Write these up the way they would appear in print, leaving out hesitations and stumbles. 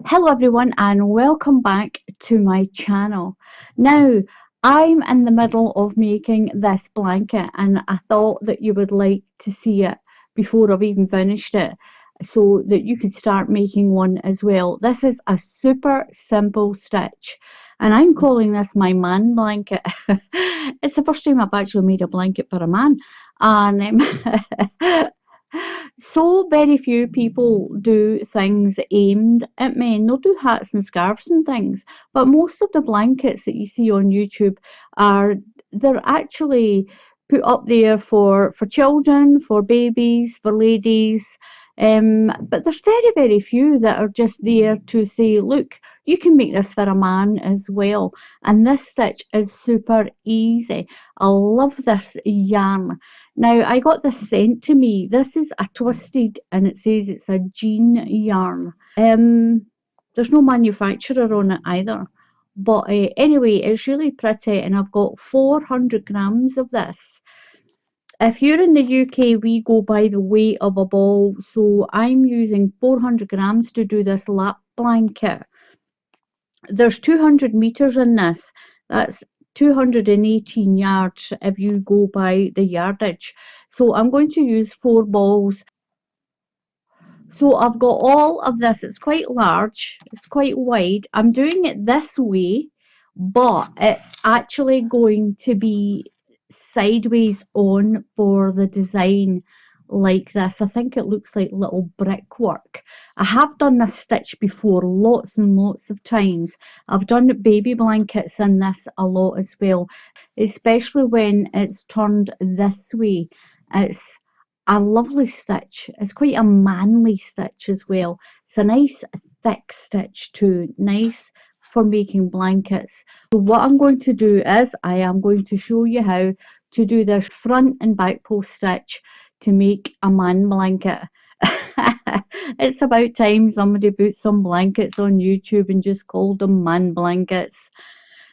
Hello everyone and welcome back to my channel. Now I'm in the middle of making this blanket and I thought that you would like to see it before I've even finished it so that you could start making one as well. This is a super simple stitch and I'm calling this my man blanket. It's the first time I've actually made a blanket for a man and so very few people do things aimed at men. They'll do hats and scarves and things, but most of the blankets that you see on YouTube are they're actually put up there for children, for babies, for ladies. But there's very few that are just there to say, look, you can make this for a man as well. And this stitch is super easy. I love this yarn. Now, I got this sent to me. This is a twisted and it says it's a jean yarn. There's no manufacturer on it either. But anyway, it's really pretty and I've got 400 grams of this. If you're in the UK, we go by the weight of a ball. So I'm using 400 grams to do this lap blanket. There's 200 meters in this. That's 218 yards if you go by the yardage. So I'm going to use 4 balls. So I've got all of this. It's quite large. It's quite wide. I'm doing it this way, but it's actually going to be sideways on for the design like this. I think it looks like little brickwork. I have done this stitch before lots and lots of times. I've done baby blankets in this a lot as well, especially when it's turned this way. It's a lovely stitch. It's quite a manly stitch as well. It's a nice thick stitch too, nice for making blankets. So what I'm going to do is I am going to show you how to do this front and back post stitch to make a man blanket. It's about time somebody put some blankets on YouTube and just called them man blankets.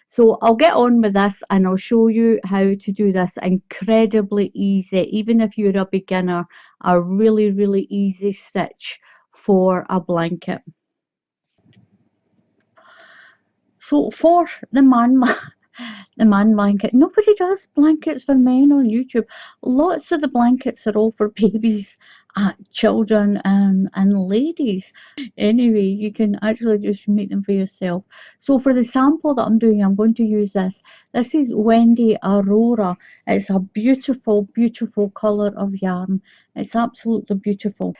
So I'll get on with this and I'll show you how to do this incredibly easy, even if you're a beginner, a really easy stitch for a blanket. So for the man blanket, nobody does blankets for men on YouTube. Lots of the blankets are all for babies, children and ladies. Anyway, you can actually just make them for yourself. So for the sample that I'm doing, I'm going to use this. This is Wendy Aurora. It's a beautiful colour of yarn. It's absolutely beautiful.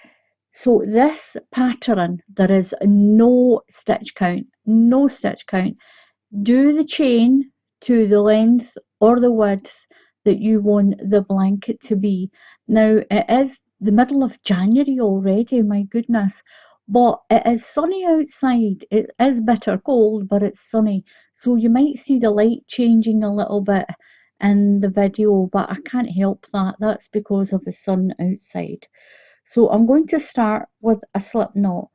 So this pattern, there is no stitch count, no stitch count. Do the chain to the length or the width that you want the blanket to be. Now it is the middle of January already, my goodness, but it is sunny outside. It is bitter cold, but it's sunny. So you might see the light changing a little bit in the video, but I can't help that. That's because of the sun outside. So I'm going to start with a slip knot.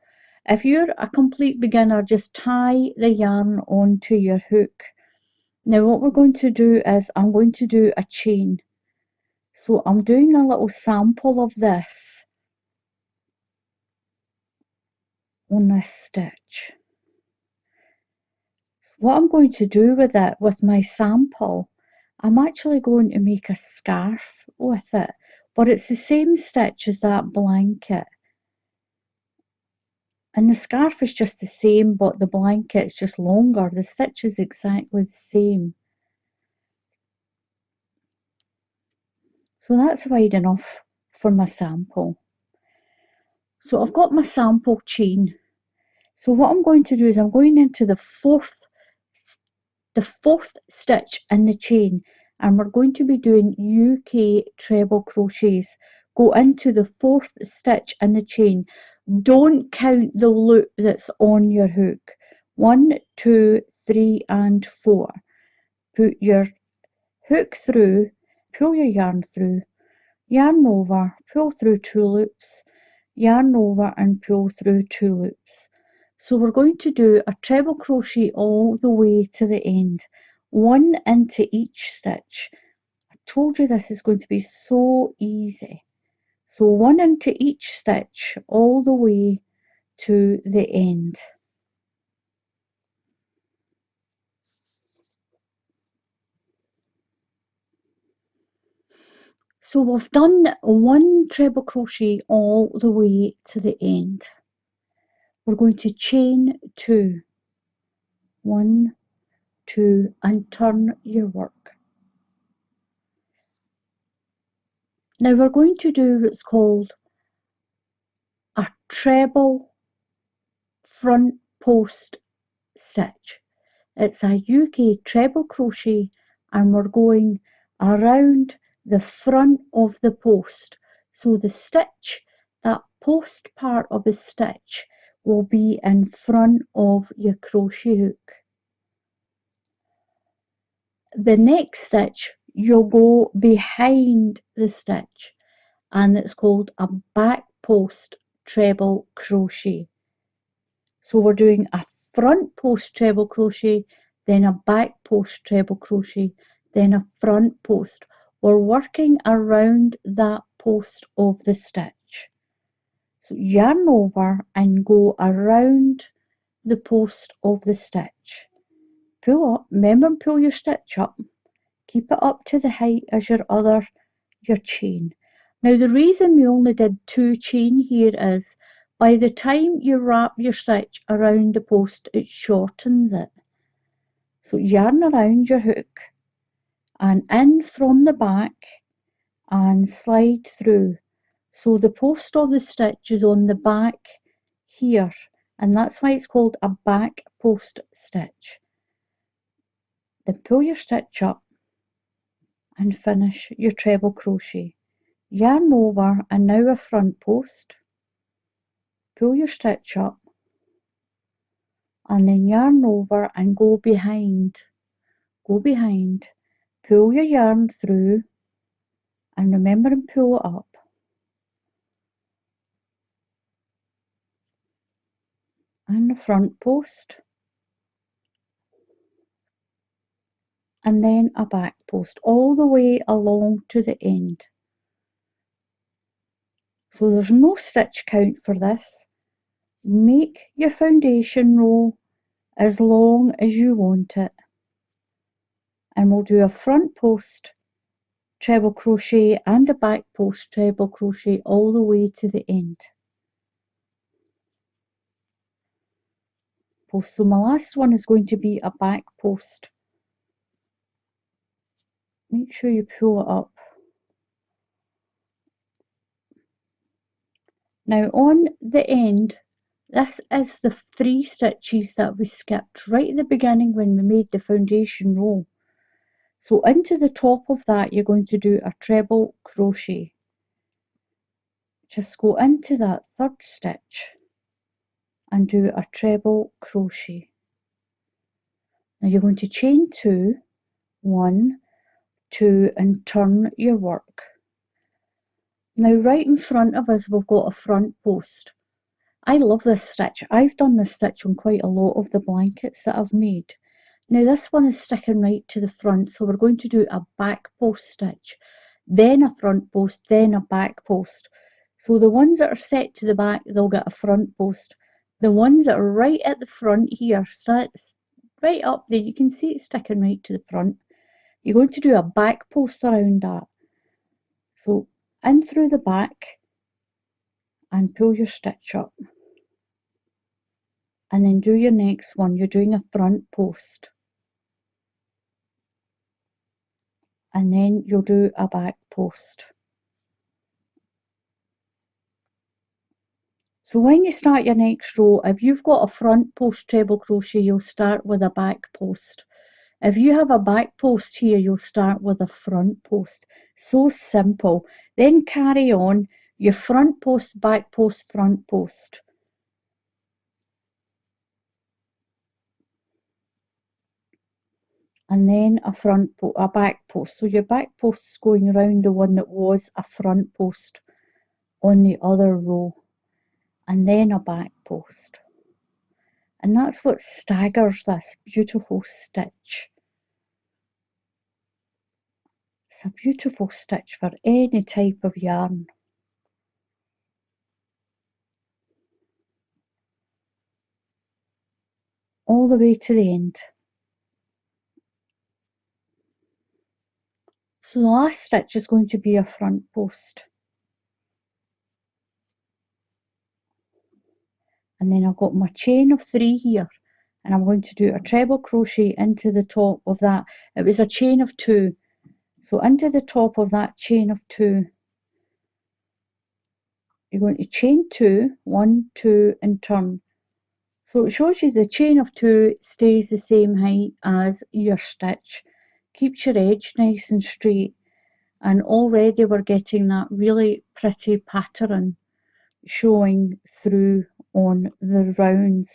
If you're a complete beginner, just tie the yarn onto your hook. Now what we're going to do is I'm going to do a chain. So I'm doing a little sample of this on this stitch. So what I'm going to do with it, with my sample, I'm actually going to make a scarf with it, but it's the same stitch as that blanket. And the scarf is just the same, but the blanket is just longer. The stitch is exactly the same. So that's wide enough for my sample. So I've got my sample chain. So what I'm going to do is I'm going into the fourth stitch in the chain, and we're going to be doing UK treble crochets. Go into the fourth stitch in the chain. Don't count the loop that's on your hook. 1, 2, 3 and 4. Put your hook through, pull your yarn through, yarn over, pull through 2 loops, yarn over and pull through 2 loops. So we're going to do a treble crochet all the way to the end, 1 into each stitch. I told you this is going to be so easy. So 1 into each stitch all the way to the end. So we've done one treble crochet all the way to the end. We're going to chain 2, 1, 2, and turn your work. Now we're going to do what's called a treble front post stitch. It's a UK treble crochet, and we're going around the front of the post. So the stitch, that post part of the stitch, will be in front of your crochet hook. The next stitch, you'll go behind the stitch, and it's called a back post treble crochet. So we're doing a front post treble crochet, then a back post treble crochet, then a front post. We're working around that post of the stitch. So yarn over and go around the post of the stitch. Pull up, remember, pull your stitch up. Keep it up to the height as your chain. Now the reason we only did 2 chain here is by the time you wrap your stitch around the post, it shortens it. So yarn around your hook and in from the back and slide through. So the post of the stitch is on the back here, and that's why it's called a back post stitch. Then pull your stitch up and finish your treble crochet. Yarn over and now a front post. Pull your stitch up and then yarn over and go behind. Pull your yarn through and remember and pull it up. And the front post. And then a back post all the way along to the end. So there's no stitch count for this. Make your foundation row as long as you want it. And we'll do a front post treble crochet and a back post treble crochet all the way to the end. So my last one is going to be a back post. Make sure you pull it up. Now on the end, this is the 3 stitches that we skipped right at the beginning when we made the foundation row. So into the top of that you're going to do a treble crochet. Just go into that 3rd stitch and do a treble crochet. Now you're going to chain 2, 1, 2, and turn your work. Now right in front of us we've got a front post. I love this stitch. I've done this stitch on quite a lot of the blankets that I've made. Now this one is sticking right to the front, so we're going to do a back post stitch, then a front post, then a back post. So the ones that are set to the back, they'll get a front post. The ones that are right at the front here, right up there, you can see it's sticking right to the front. You're going to do a back post around that. So in through the back and pull your stitch up. And then do your next one. You're doing a front post. And then you'll do a back post. So when you start your next row, if you've got a front post treble crochet, you'll start with a back post. If you have a back post here, you'll start with a front post. So simple. Then carry on your front post, back post, front post. And then a back post. So your back post is going around the one that was a front post on the other row. And then a back post. And that's what staggers this beautiful stitch. It's a beautiful stitch for any type of yarn. All the way to the end. So the last stitch is going to be a front post. And then I've got my chain of 3 here, and I'm going to do a treble crochet into the top of that. It was a chain of 2. So into the top of that chain of 2, you're going to chain 2, 1, 2, and turn. So it shows you the chain of 2 stays the same height as your stitch. Keeps your edge nice and straight. And already we're getting that really pretty pattern showing through on the rounds.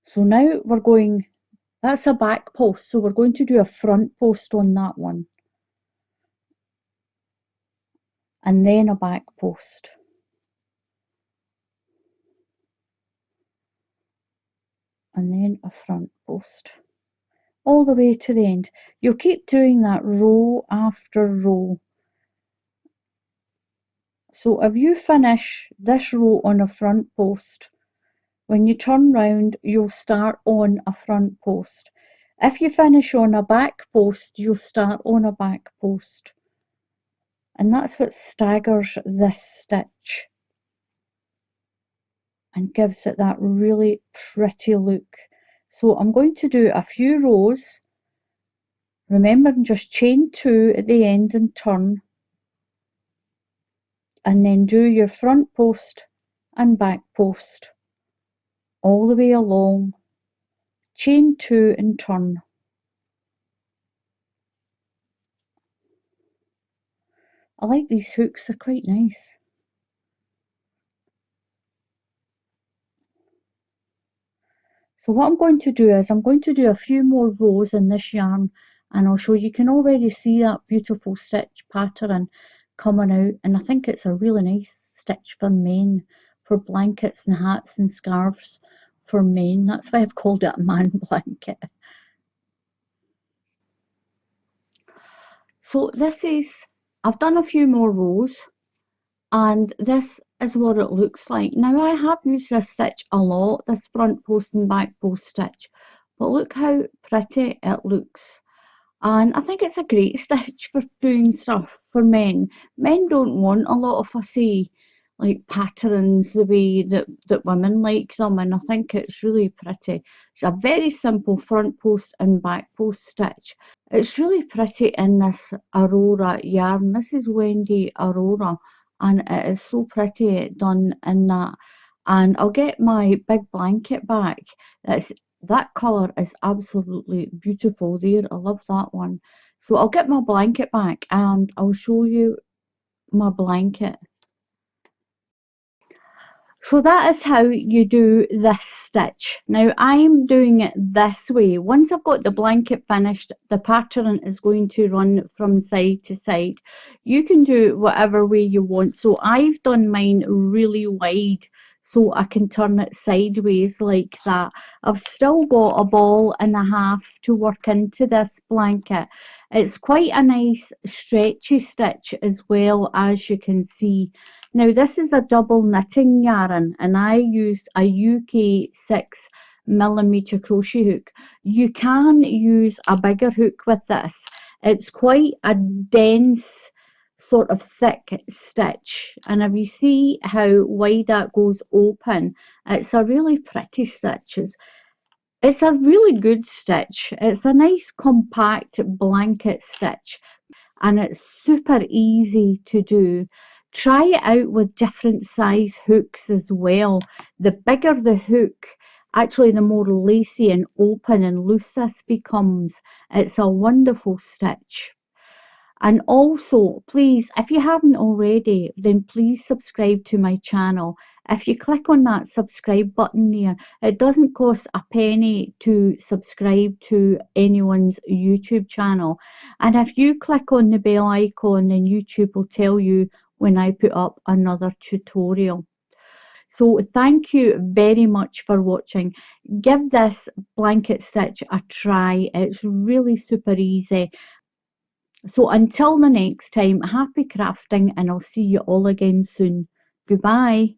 So now we're going, that's a back post, so we're going to do a front post on that one. And then a back post. And then a front post. All the way to the end. You'll keep doing that row after row. So if you finish this row on a front post, when you turn round, you'll start on a front post. If you finish on a back post, you'll start on a back post. And that's what staggers this stitch and gives it that really pretty look. So I'm going to do a few rows. Remember, just chain 2 at the end and turn. And then do your front post and back post all the way along. Chain 2 and turn. I like these hooks, they're quite nice. So what I'm going to do is I'm going to do a few more rows in this yarn, and I'll show you. You can already see that beautiful stitch pattern coming out, and I think it's a really nice stitch for men, for blankets and hats and scarves for men. That's why I've called it a man blanket. So this is, I've done a few more rows, and this is what it looks like. Now I have used this stitch a lot, this front post and back post stitch, but look how pretty it looks. And I think it's a great stitch for doing stuff for men. Men don't want a lot of fussy like patterns the way that women like them, and I think it's really pretty. It's a very simple front post and back post stitch. It's really pretty in this Aurora yarn. This is Wendy Aurora, and it is so pretty done in that. And I'll get my big blanket back. That colour is absolutely beautiful there. I love that one. So I'll get my blanket back and I'll show you my blanket. So that is how you do this stitch. Now I'm doing it this way. Once I've got the blanket finished, the pattern is going to run from side to side. You can do whatever way you want. So I've done mine really wide so I can turn it sideways like that. I've still got a ball and a half to work into this blanket. It's quite a nice stretchy stitch as well, as you can see. Now this is a double knitting yarn, and I used a UK 6mm crochet hook. You can use a bigger hook with this. It's quite a dense sort of thick stitch, and if you see how wide that goes open, it's a really pretty stitch. It's a really good stitch. It's a nice compact blanket stitch, and it's super easy to do. Try it out with different size hooks as well. The bigger the hook, actually the more lacy and open and loose this becomes. It's a wonderful stitch. And also, please, if you haven't already, then please subscribe to my channel. If you click on that subscribe button there, it doesn't cost a penny to subscribe to anyone's YouTube channel. And if you click on the bell icon, then YouTube will tell you when I put up another tutorial. So thank you very much for watching. Give this blanket stitch a try. It's really super easy. So until the next time, happy crafting, and I'll see you all again soon. Goodbye.